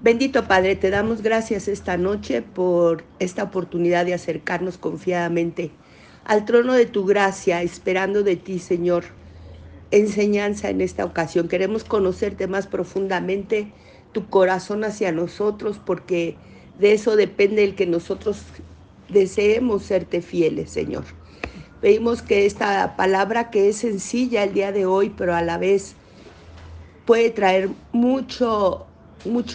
Bendito Padre, te damos gracias esta noche por esta oportunidad de acercarnos confiadamente al trono de tu gracia, esperando de ti, Señor, enseñanza en esta ocasión. Queremos conocerte más profundamente, tu corazón hacia nosotros, porque de eso depende el que nosotros deseemos serte fieles, Señor. Pedimos que esta palabra que es sencilla el día de hoy, pero a la vez puede traer mucho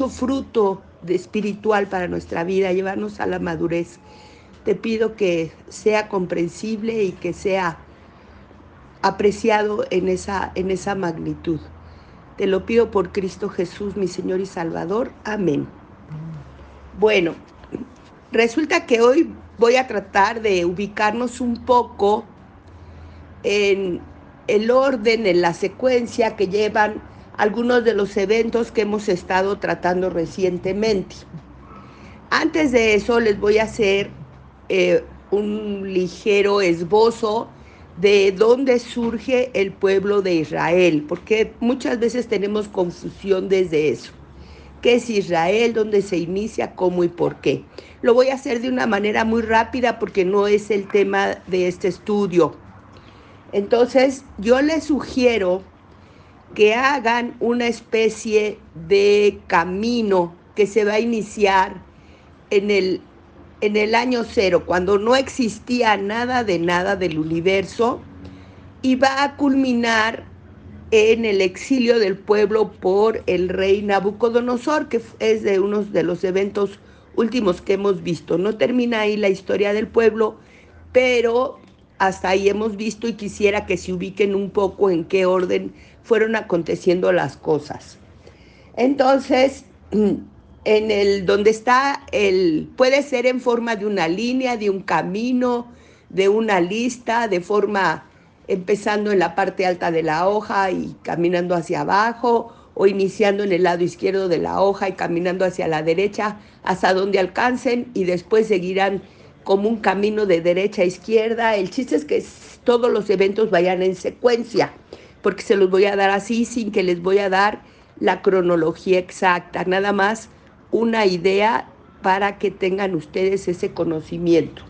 fruto de espiritual para nuestra vida, llevarnos a la madurez. Te pido que sea comprensible y que sea apreciado en esa magnitud. Te lo pido por Cristo Jesús, mi Señor y Salvador. Amén. Bueno, resulta que hoy voy a tratar de ubicarnos un poco en el orden, en la secuencia que llevan algunos de los eventos que hemos estado tratando recientemente. Antes de eso les voy a hacer un ligero esbozo de dónde surge el pueblo de Israel, porque muchas veces tenemos confusión desde eso. ¿Qué es Israel? ¿Dónde se inicia? ¿Cómo y por qué? Lo voy a hacer de una manera muy rápida porque no es el tema de este estudio. Entonces, yo les sugiero que hagan una especie de camino que se va a iniciar en el año cero, cuando no existía nada del universo, y va a culminar en el exilio del pueblo por el rey Nabucodonosor, que es de uno de los eventos últimos que hemos visto. No termina ahí la historia del pueblo, pero hasta ahí hemos visto y quisiera que se ubiquen un poco en qué orden fueron aconteciendo las cosas. Entonces, en el donde está puede ser en forma de una línea, de un camino, de una lista, de forma empezando en la parte alta de la hoja y caminando hacia abajo, o iniciando en el lado izquierdo de la hoja y caminando hacia la derecha hasta donde alcancen, y después seguirán como un camino de derecha a izquierda. El chiste es que todos los eventos vayan en secuencia, porque se los voy a dar así, sin que les voy a dar la cronología exacta, nada más una idea para que tengan ustedes ese conocimiento.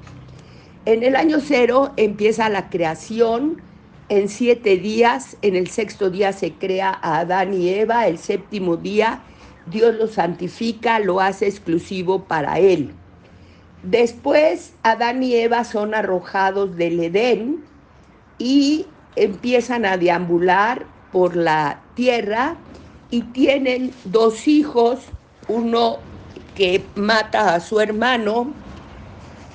En el año cero empieza la creación en 7 días. En el sexto día se crea a Adán y Eva. El séptimo día Dios lo santifica, lo hace exclusivo para él. Después Adán y Eva son arrojados del Edén y empiezan a deambular por la tierra y tienen 2 hijos, uno que mata a su hermano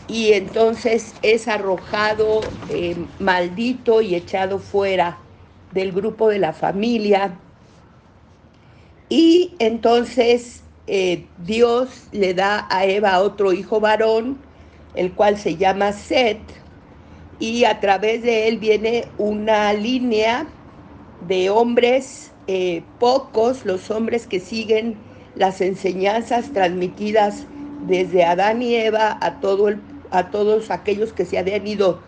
y entonces es arrojado, maldito y echado fuera del grupo de la familia. Y entonces Dios le da a Eva otro hijo varón, el cual se llama Set, y a través de él viene una línea de hombres, pocos los hombres que siguen las enseñanzas transmitidas desde Adán y Eva a todos aquellos que se habían ido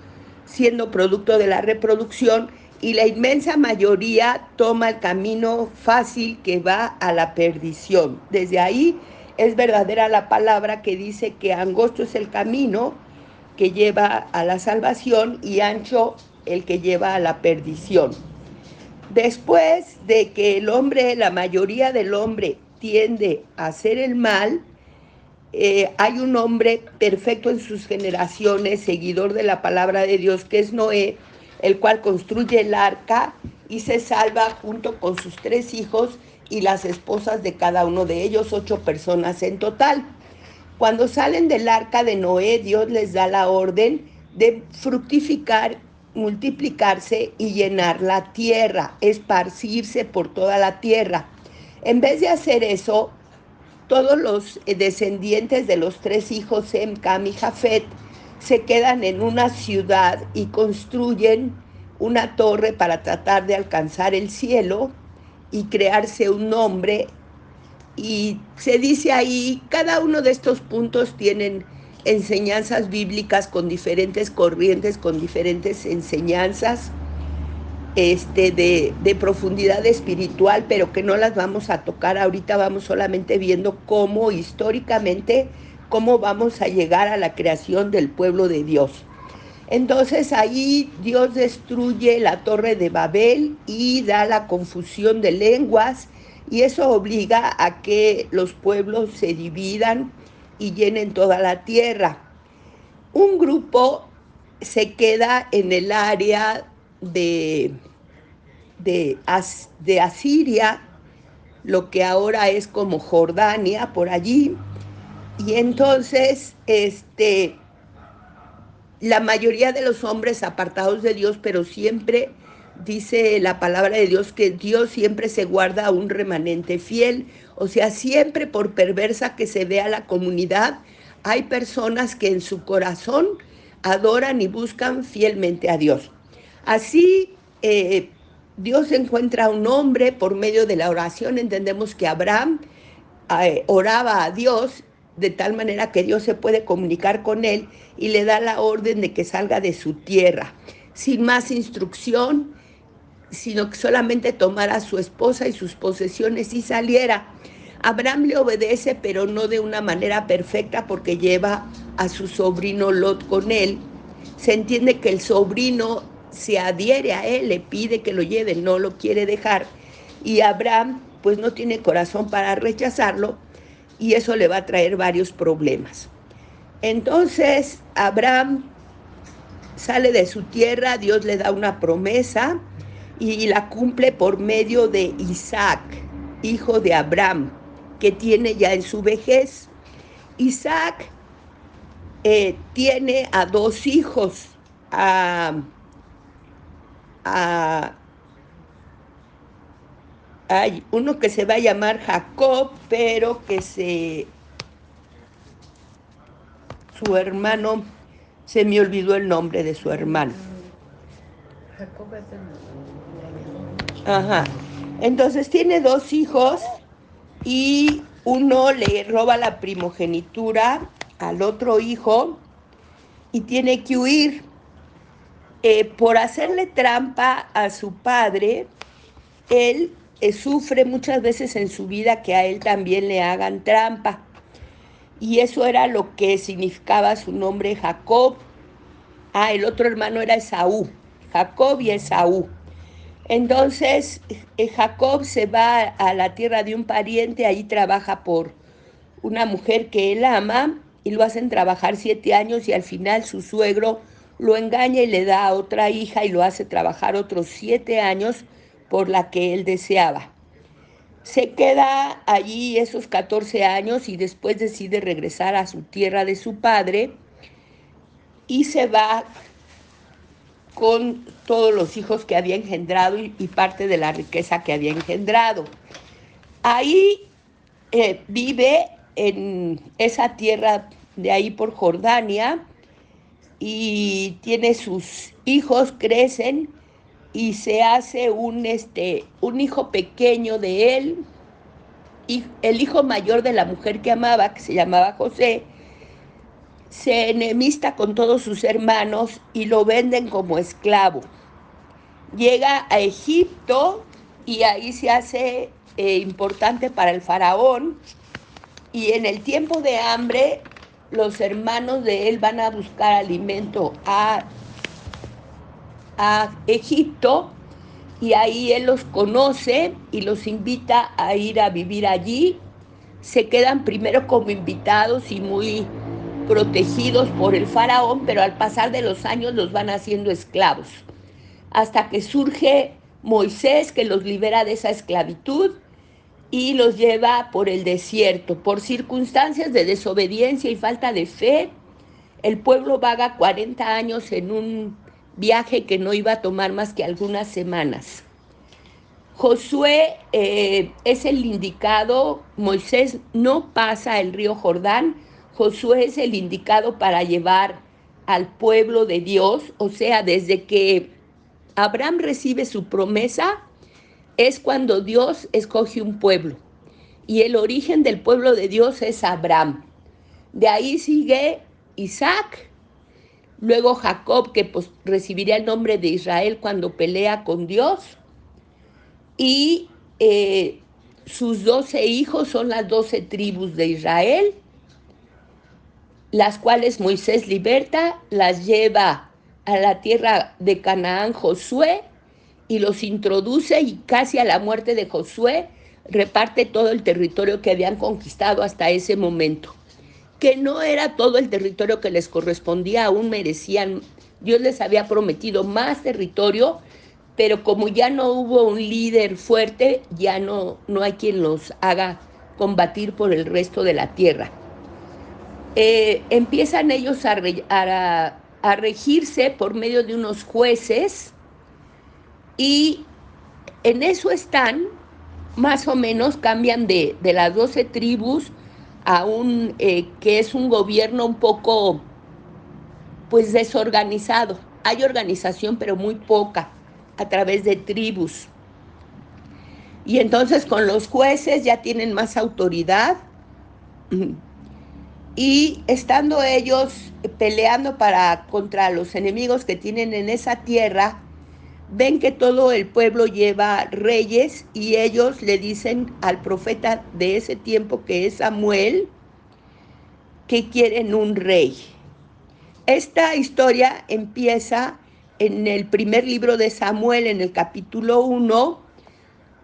siendo producto de la reproducción, y la inmensa mayoría toma el camino fácil que va a la perdición. Desde ahí es verdadera la palabra que dice que angosto es el camino que lleva a la salvación y ancho el que lleva a la perdición. Después de que el hombre, la mayoría del hombre tiende a hacer el mal, hay un hombre perfecto en sus generaciones, seguidor de la palabra de Dios, que es Noé, el cual construye el arca y se salva junto con sus 3 hijos y las esposas de cada uno de ellos, 8 personas en total. Cuando salen del arca de Noé, Dios les da la orden de fructificar, multiplicarse y llenar la tierra, esparcirse por toda la tierra. En vez de hacer eso, todos los descendientes de los 3 hijos, Sem, Cam y Jafet, se quedan en una ciudad y construyen una torre para tratar de alcanzar el cielo y crearse un nombre. Y se dice ahí, cada uno de estos puntos tienen enseñanzas bíblicas con diferentes corrientes, con diferentes enseñanzas. de profundidad espiritual, pero que no las vamos a tocar ahorita. Vamos solamente viendo cómo históricamente, cómo vamos a llegar a la creación del pueblo de Dios. Entonces ahí Dios destruye la torre de Babel y da la confusión de lenguas, y eso obliga a que los pueblos se dividan y llenen toda la tierra. Un grupo se queda en el área de Asiria, lo que ahora es como Jordania, por allí, y entonces la mayoría de los hombres apartados de Dios, pero siempre dice la palabra de Dios que Dios siempre se guarda a un remanente fiel. O sea, siempre, por perversa que se vea la comunidad, hay personas que en su corazón adoran y buscan fielmente a Dios. Así, Dios encuentra a un hombre por medio de la oración. Entendemos que Abraham oraba a Dios de tal manera que Dios se puede comunicar con él y le da la orden de que salga de su tierra, sin más instrucción, sino que solamente tomara a su esposa y sus posesiones y saliera. Abraham le obedece, pero no de una manera perfecta, porque lleva a su sobrino Lot con él. Se entiende que el sobrino se adhiere a él, le pide que lo lleve, no lo quiere dejar, y Abraham pues no tiene corazón para rechazarlo, y eso le va a traer varios problemas. Entonces Abraham sale de su tierra, Dios le da una promesa y la cumple por medio de Isaac, hijo de Abraham, que tiene ya en su vejez. Isaac tiene a dos hijos, hay uno que se va a llamar Jacob, pero que su hermano, se me olvidó el nombre de su hermano. Jacob es el... Ajá. Entonces tiene dos hijos y uno le roba la primogenitura al otro hijo y tiene que huir. Por hacerle trampa a su padre, él sufre muchas veces en su vida que a él también le hagan trampa. Y eso era lo que significaba su nombre Jacob. El otro hermano era Esaú, Jacob y Esaú. Entonces Jacob se va a la tierra de un pariente, ahí trabaja por una mujer que él ama y lo hacen trabajar 7 años, y al final su suegro lo engaña y le da a otra hija y lo hace trabajar otros 7 años por la que él deseaba. Se queda allí esos 14 años y después decide regresar a su tierra de su padre y se va con todos los hijos que había engendrado y parte de la riqueza que había engendrado. Ahí vive en esa tierra de ahí por Jordania y tiene sus hijos, crecen y se hace un hijo pequeño de él, y el hijo mayor de la mujer que amaba, que se llamaba José, se enemista con todos sus hermanos y lo venden como esclavo. Llega a Egipto y ahí se hace importante para el faraón, y en el tiempo de hambre los hermanos de él van a buscar alimento a Egipto, y ahí él los conoce y los invita a ir a vivir allí. Se quedan primero como invitados y muy protegidos por el faraón, pero al pasar de los años los van haciendo esclavos, hasta que surge Moisés, que los libera de esa esclavitud y los lleva por el desierto. Por circunstancias de desobediencia y falta de fe, el pueblo vaga 40 años en un viaje que no iba a tomar más que algunas semanas. Josué es el indicado. Moisés no pasa el río Jordán. Josué es el indicado para llevar al pueblo de Dios. O sea, desde que Abraham recibe su promesa, es cuando Dios escoge un pueblo. Y el origen del pueblo de Dios es Abraham. De ahí sigue Isaac. luego Jacob, que pues recibiría el nombre de Israel cuando pelea con Dios, y sus 12 hijos son las 12 tribus de Israel, las cuales Moisés liberta, las lleva a la tierra de Canaán Josué y los introduce, y casi a la muerte de Josué reparte todo el territorio que habían conquistado hasta ese momento, que no era todo el territorio que les correspondía, aún merecían, Dios les había prometido más territorio, pero como ya no hubo un líder fuerte, ya no hay quien los haga combatir por el resto de la tierra. Empiezan ellos a regirse por medio de unos jueces, y en eso están, más o menos cambian de las 12 tribus a un que es un gobierno un poco pues desorganizado. Hay organización, pero muy poca, a través de tribus. Y entonces con los jueces ya tienen más autoridad, y estando ellos peleando contra los enemigos que tienen en esa tierra, ven que todo el pueblo lleva reyes, y ellos le dicen al profeta de ese tiempo, que es Samuel, que quieren un rey. Esta historia empieza en el primer libro de Samuel, en el capítulo 1,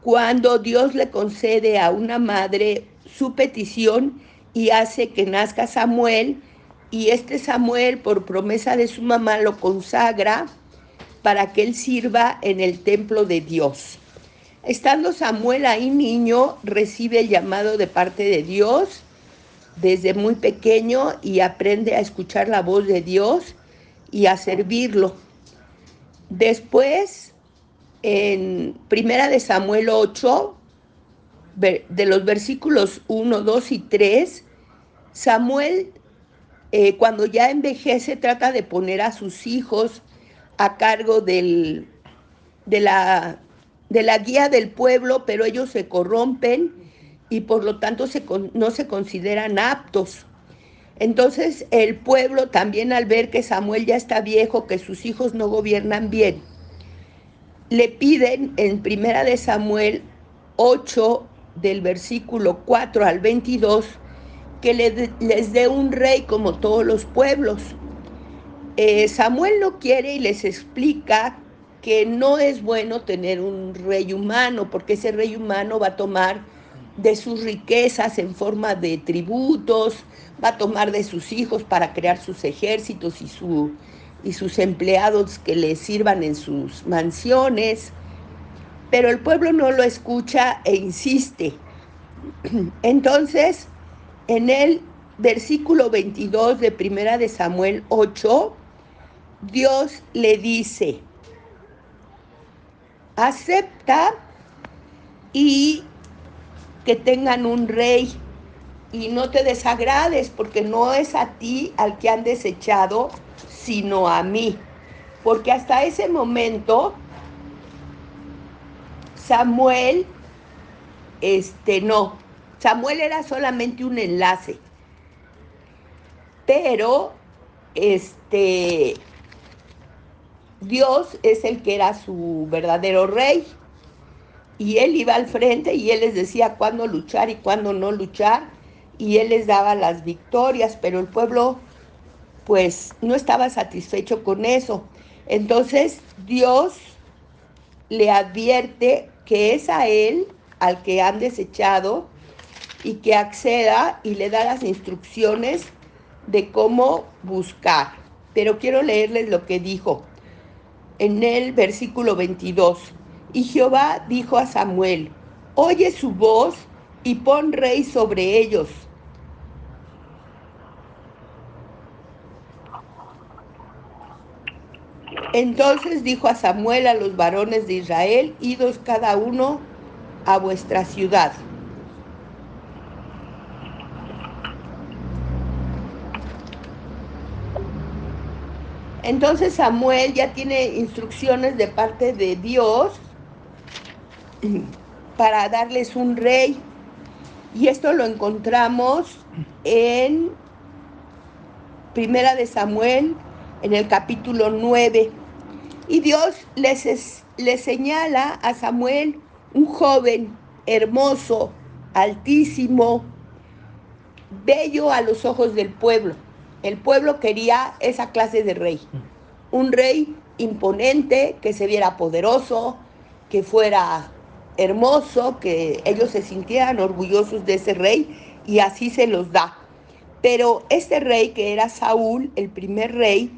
cuando Dios le concede a una madre su petición y hace que nazca Samuel, y este Samuel, por promesa de su mamá, lo consagra para que él sirva en el templo de Dios. Estando Samuel ahí niño, recibe el llamado de parte de Dios desde muy pequeño, y aprende a escuchar la voz de Dios y a servirlo. Después, en Primera de Samuel 8, de los versículos 1, 2 y 3, Samuel, cuando ya envejece, trata de poner a sus hijos a cargo de la guía del pueblo, pero ellos se corrompen y por lo tanto no se consideran aptos. Entonces el pueblo también, al ver que Samuel ya está viejo, que sus hijos no gobiernan bien, le piden en Primera de Samuel 8, del versículo 4 al 22, que les dé un rey como todos los pueblos. Samuel no quiere, y les explica que no es bueno tener un rey humano, porque ese rey humano va a tomar de sus riquezas en forma de tributos, va a tomar de sus hijos para crear sus ejércitos y sus empleados que le sirvan en sus mansiones. Pero el pueblo no lo escucha e insiste. Entonces, en el versículo 22 de Primera de Samuel 8, Dios le dice: acepta y que tengan un rey, y no te desagrades, porque no es a ti al que han desechado, sino a mí. Porque hasta ese momento Samuel, Samuel era solamente un enlace, pero Dios es el que era su verdadero rey, y él iba al frente y él les decía cuándo luchar y cuándo no luchar, y él les daba las victorias, pero el pueblo pues no estaba satisfecho con eso. Entonces Dios le advierte que es a él al que han desechado, y que acceda, y le da las instrucciones de cómo buscar. Pero quiero leerles lo que dijo en el versículo 22. Y Jehová dijo a Samuel: oye su voz y pon rey sobre ellos. Entonces dijo a Samuel a los varones de Israel: idos cada uno a vuestra ciudad. Entonces Samuel ya tiene instrucciones de parte de Dios para darles un rey. Y esto lo encontramos en Primera de Samuel en el capítulo 9. Y Dios le señala a Samuel un joven hermoso, altísimo, bello a los ojos del pueblo. El pueblo quería esa clase de rey. Un rey imponente, que se viera poderoso, que fuera hermoso, que ellos se sintieran orgullosos de ese rey, y así se los da. Pero este rey, que era Saúl, el primer rey,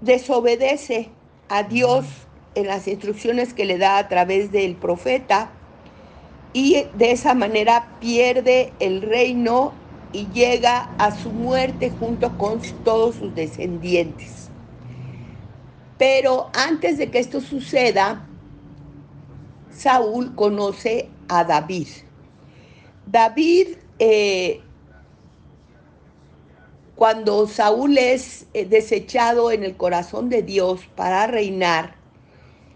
desobedece a Dios en las instrucciones que le da a través del profeta, y de esa manera pierde el reino y llega a su muerte junto con todos sus descendientes. Pero antes de que esto suceda, Saúl conoce a David. David, cuando Saúl es desechado en el corazón de Dios para reinar,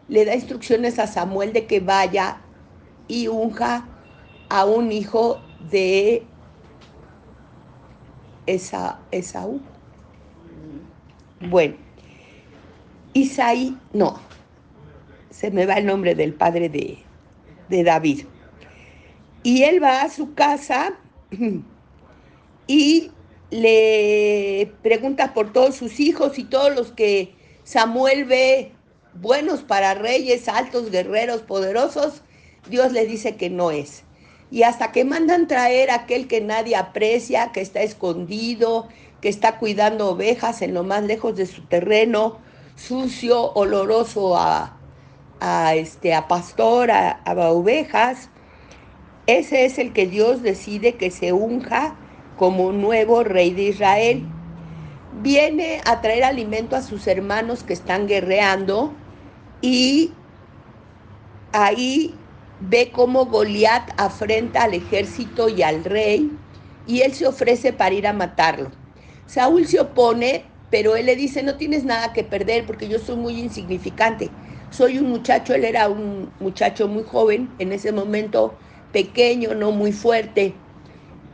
le da instrucciones a Samuel de que vaya y unja a un hijo de Esaú. Bueno, Isaí, no, se me va el nombre del padre de David. Y él va a su casa y le pregunta por todos sus hijos y todos los que Samuel ve buenos para reyes, altos, guerreros, poderosos. Dios le dice que no es. Y hasta que mandan traer a aquel que nadie aprecia, que está escondido, que está cuidando ovejas en lo más lejos de su terreno, sucio, oloroso a pastor, a ovejas. Ese es el que Dios decide que se unja como nuevo rey de Israel. Viene a traer alimento a sus hermanos que están guerreando, y ahí ve cómo Goliat afrenta al ejército y al rey, y él se ofrece para ir a matarlo. Saúl se opone, pero él le dice: no tienes nada que perder porque yo soy muy insignificante. Soy un muchacho, él era un muchacho muy joven, en ese momento pequeño, no muy fuerte,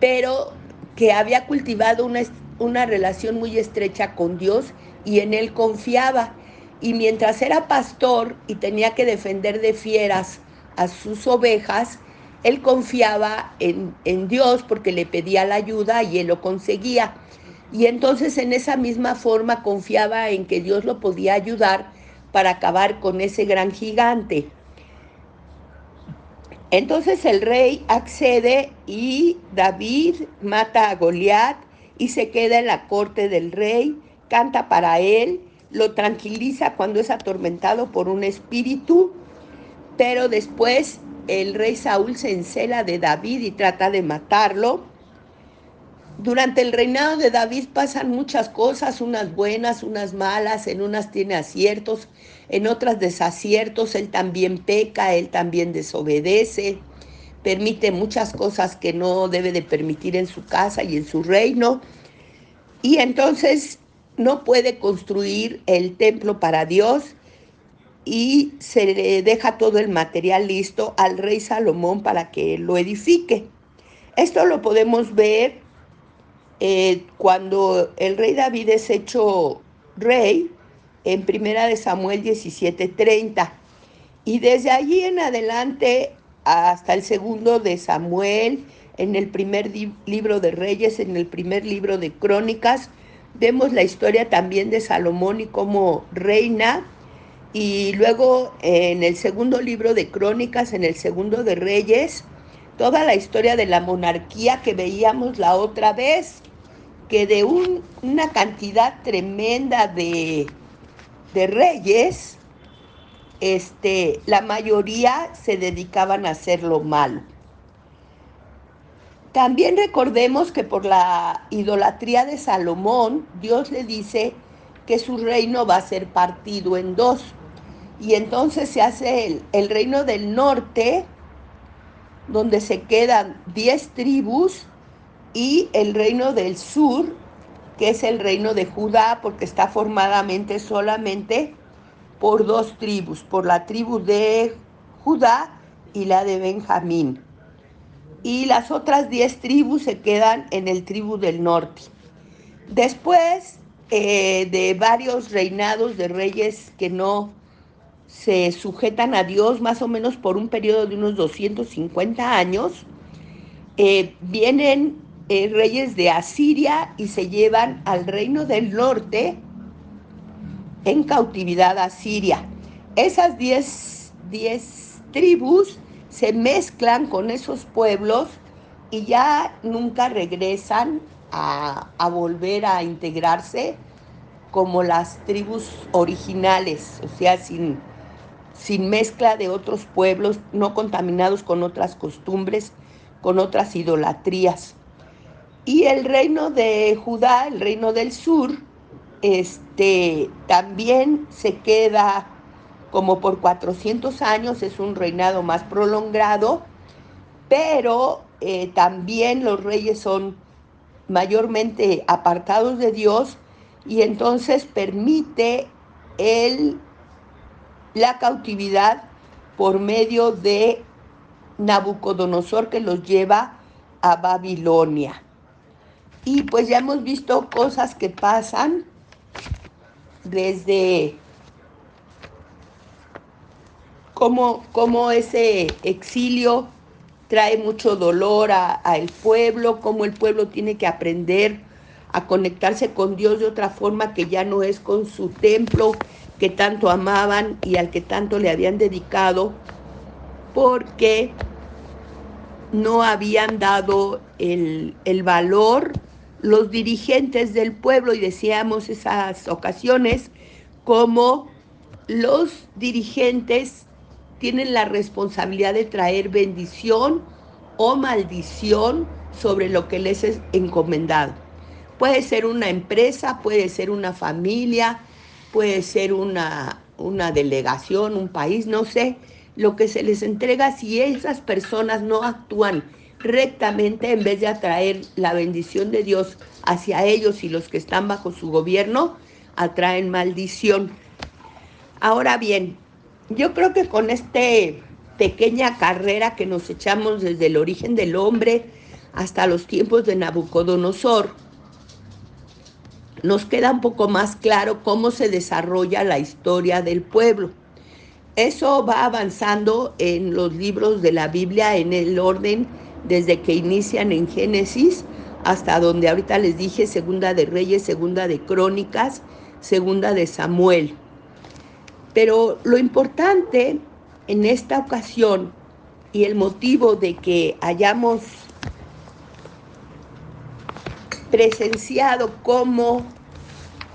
pero que había cultivado una relación muy estrecha con Dios y en él confiaba. Y mientras era pastor y tenía que defender de fieras a sus ovejas, él confiaba en Dios porque le pedía la ayuda y él lo conseguía. Y entonces en esa misma forma confiaba en que Dios lo podía ayudar para acabar con ese gran gigante. Entonces el rey accede y David mata a Goliat y se queda en la corte del rey, canta para él, lo tranquiliza cuando es atormentado por un espíritu, pero después el rey Saúl se encela de David y trata de matarlo. Durante el reinado de David pasan muchas cosas, unas buenas, unas malas, en unas tiene aciertos, en otras desaciertos. Él también peca, él también desobedece, permite muchas cosas que no debe de permitir en su casa y en su reino, y entonces no puede construir el templo para Dios, y se le deja todo el material listo al rey Salomón para que lo edifique. Esto lo podemos ver cuando el rey David es hecho rey en 1 Samuel 17:30. Y desde allí en adelante hasta el segundo de Samuel, en el primer libro de Reyes, en el primer libro de Crónicas, vemos la historia también de Salomón y cómo reina. Y luego en el segundo libro de Crónicas, en el segundo de Reyes, toda la historia de la monarquía que veíamos la otra vez, que de una cantidad tremenda de reyes, la mayoría se dedicaban a hacer lo malo. También recordemos que por la idolatría de Salomón, Dios le dice que su reino va a ser partido en dos. Y entonces se hace el reino del norte, donde se quedan 10 tribus, y el reino del sur, que es el reino de Judá, porque está formadamente solamente por 2 tribus, por la tribu de Judá y la de Benjamín. Y las otras 10 tribus se quedan en el tribu del norte. Después de varios reinados de reyes que no se sujetan a Dios, más o menos por un periodo de unos 250 años. Vienen reyes de Asiria y se llevan al reino del norte en cautividad a Siria. Esas 10 tribus se mezclan con esos pueblos y ya nunca regresan a volver a integrarse como las tribus originales, o sea, sin mezcla de otros pueblos, no contaminados con otras costumbres, con otras idolatrías. Y el reino de Judá, el reino del sur, también se queda como por 400 años, es un reinado más prolongado, pero también los reyes son mayormente apartados de Dios y entonces permite la cautividad por medio de Nabucodonosor, que los lleva a Babilonia. Y pues ya hemos visto cosas que pasan desde cómo ese exilio trae mucho dolor al pueblo, cómo el pueblo tiene que aprender a conectarse con Dios de otra forma, que ya no es con su templo que tanto amaban y al que tanto le habían dedicado, porque no habían dado el valor los dirigentes del pueblo, y decíamos esas ocasiones como los dirigentes tienen la responsabilidad de traer bendición o maldición sobre lo que les es encomendado. Puede ser una empresa, puede ser una familia, puede ser una delegación, un país, no sé, lo que se les entrega. Si esas personas no actúan rectamente, en vez de atraer la bendición de Dios hacia ellos y los que están bajo su gobierno, atraen maldición. Ahora bien, yo creo que con esta pequeña carrera que nos echamos desde el origen del hombre hasta los tiempos de Nabucodonosor, nos queda un poco más claro cómo se desarrolla la historia del pueblo. Eso va avanzando en los libros de la Biblia en el orden desde que inician en Génesis hasta donde ahorita les dije, Segunda de Reyes, Segunda de Crónicas, Segunda de Samuel. Pero lo importante en esta ocasión y el motivo de que hayamos presenciado cómo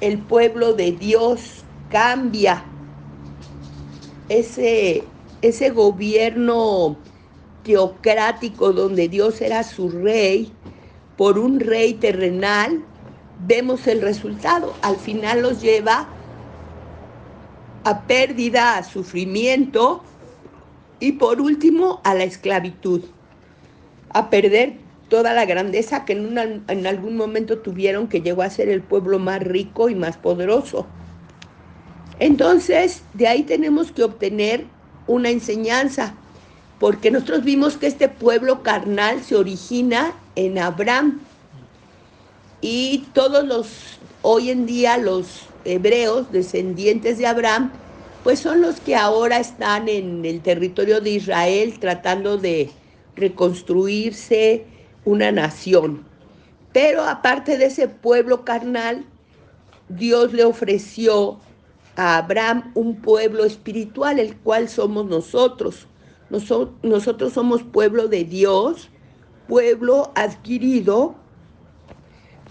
el pueblo de Dios cambia ese gobierno teocrático donde Dios era su rey por un rey terrenal, vemos el resultado. Al final los lleva a pérdida, a sufrimiento y por último a la esclavitud, a perder toda la grandeza que en algún momento tuvieron, que llegó a ser el pueblo más rico y más poderoso. Entonces, de ahí tenemos que obtener una enseñanza, porque nosotros vimos que este pueblo carnal se origina en Abraham y hoy en día los hebreos, descendientes de Abraham, pues son los que ahora están en el territorio de Israel tratando de reconstruirse una nación. Pero aparte de ese pueblo carnal, Dios le ofreció a Abraham un pueblo espiritual, el cual somos nosotros. Nosotros somos pueblo de Dios, pueblo adquirido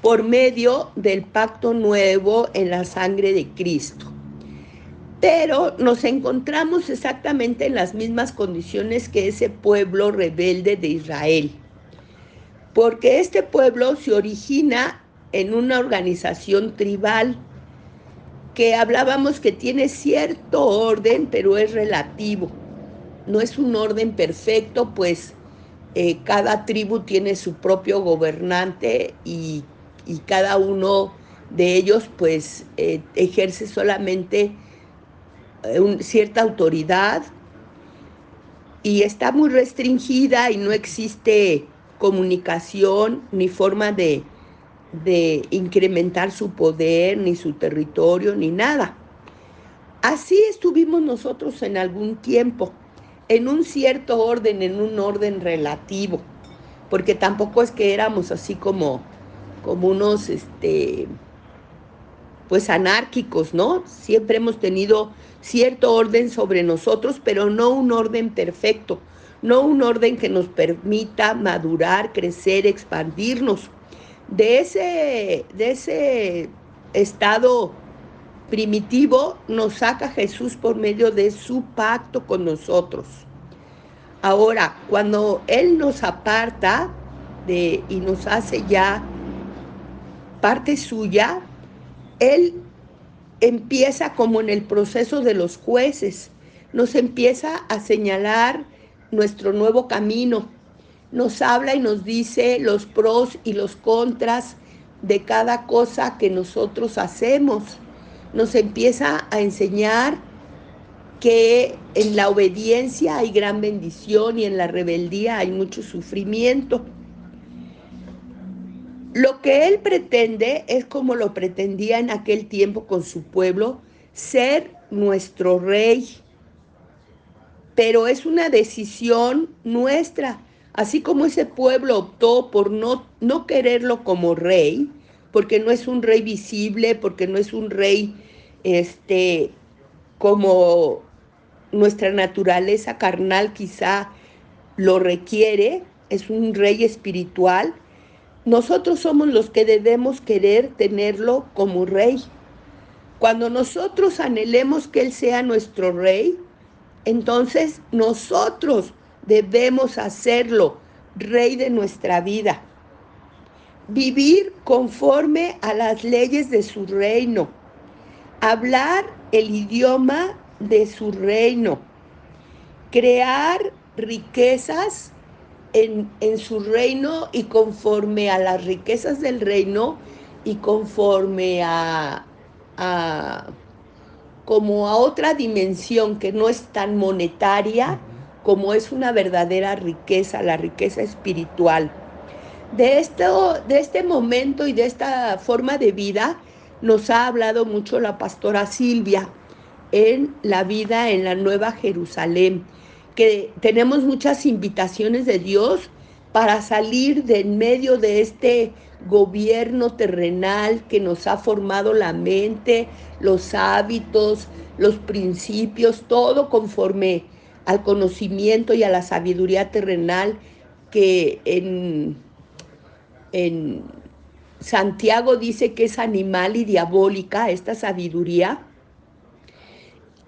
por medio del pacto nuevo en la sangre de Cristo. Pero nos encontramos exactamente en las mismas condiciones que ese pueblo rebelde de Israel, porque este pueblo se origina en una organización tribal que hablábamos que tiene cierto orden, pero es relativo. No es un orden perfecto, pues cada tribu tiene su propio gobernante y cada uno de ellos pues ejerce solamente cierta autoridad y está muy restringida y no existe comunicación ni forma de de incrementar su poder, ni su territorio, ni nada. Así estuvimos nosotros en algún tiempo, en un cierto orden, en un orden relativo, porque tampoco es que éramos así como unos pues anárquicos, ¿no? Siempre hemos tenido cierto orden sobre nosotros, pero no un orden perfecto, no un orden que nos permita madurar, crecer, expandirnos. De ese estado primitivo nos saca Jesús por medio de su pacto con nosotros. Ahora, cuando Él nos aparta y nos hace ya parte suya, Él empieza como en el proceso de los jueces, nos empieza a señalar nuestro nuevo camino, nos habla y nos dice los pros y los contras de cada cosa que nosotros hacemos, nos empieza a enseñar que en la obediencia hay gran bendición y en la rebeldía hay mucho sufrimiento. Lo que Él pretende es como lo pretendía en aquel tiempo con su pueblo, ser nuestro rey. Pero es una decisión nuestra. Así como ese pueblo optó por no quererlo como rey, porque no es un rey visible, porque no es un rey como nuestra naturaleza carnal quizá lo requiere, es un rey espiritual. Nosotros somos los que debemos querer tenerlo como rey. Cuando nosotros anhelemos que Él sea nuestro rey, entonces nosotros debemos hacerlo rey de nuestra vida. Vivir conforme a las leyes de su reino. Hablar el idioma de su reino. Crear riquezas en su reino y conforme a las riquezas del reino y conforme como a otra dimensión que no es tan monetaria como es una verdadera riqueza, la riqueza espiritual. De este momento y de esta forma de vida nos ha hablado mucho la pastora Silvia en la vida en la Nueva Jerusalén, que tenemos muchas invitaciones de Dios para salir de en medio de este gobierno terrenal que nos ha formado la mente, los hábitos, los principios, todo conforme al conocimiento y a la sabiduría terrenal que en Santiago dice que es animal y diabólica esta sabiduría,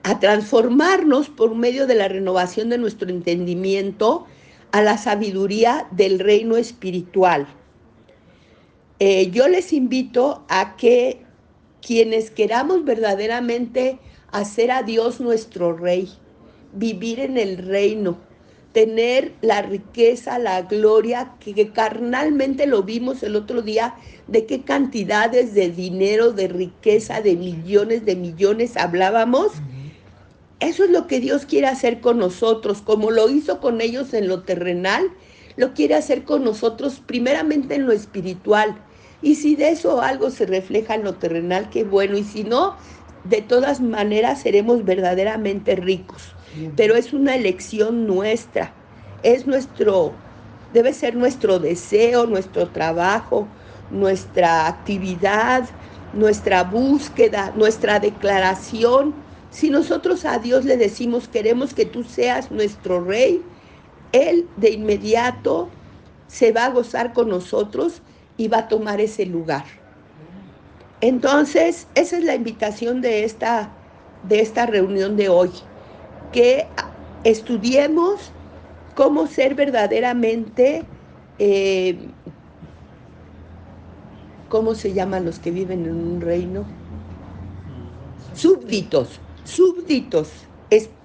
a transformarnos por medio de la renovación de nuestro entendimiento a la sabiduría del reino espiritual. Yo les invito a que quienes queramos verdaderamente hacer a Dios nuestro rey, vivir en el reino, tener la riqueza, la gloria, que carnalmente lo vimos el otro día, de qué cantidades de dinero, de riqueza, de millones hablábamos. Eso es lo que Dios quiere hacer con nosotros, como lo hizo con ellos en lo terrenal, lo quiere hacer con nosotros primeramente en lo espiritual. Y si de eso algo se refleja en lo terrenal, qué bueno. Y si no, de todas maneras seremos verdaderamente ricos. Pero es una elección nuestra. Debe ser nuestro deseo, nuestro trabajo, nuestra actividad, nuestra búsqueda, nuestra declaración. Si nosotros a Dios le decimos, queremos que tú seas nuestro rey, Él de inmediato se va a gozar con nosotros y va a tomar ese lugar. Entonces, esa es la invitación de esta reunión de hoy, que estudiemos cómo ser verdaderamente, ¿cómo se llaman los que viven en un reino? Súbditos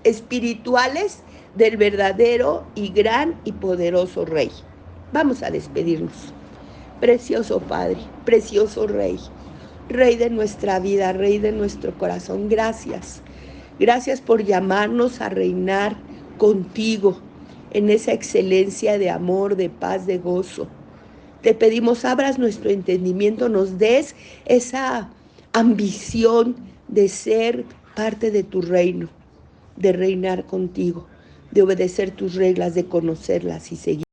espirituales del verdadero y gran y poderoso Rey. Vamos a despedirnos. Precioso Padre, precioso Rey, Rey de nuestra vida, Rey de nuestro corazón, gracias. Gracias por llamarnos a reinar contigo en esa excelencia de amor, de paz, de gozo. Te pedimos, abras nuestro entendimiento, nos des esa ambición de ser parte de tu reino, de reinar contigo, de obedecer tus reglas, de conocerlas y seguir.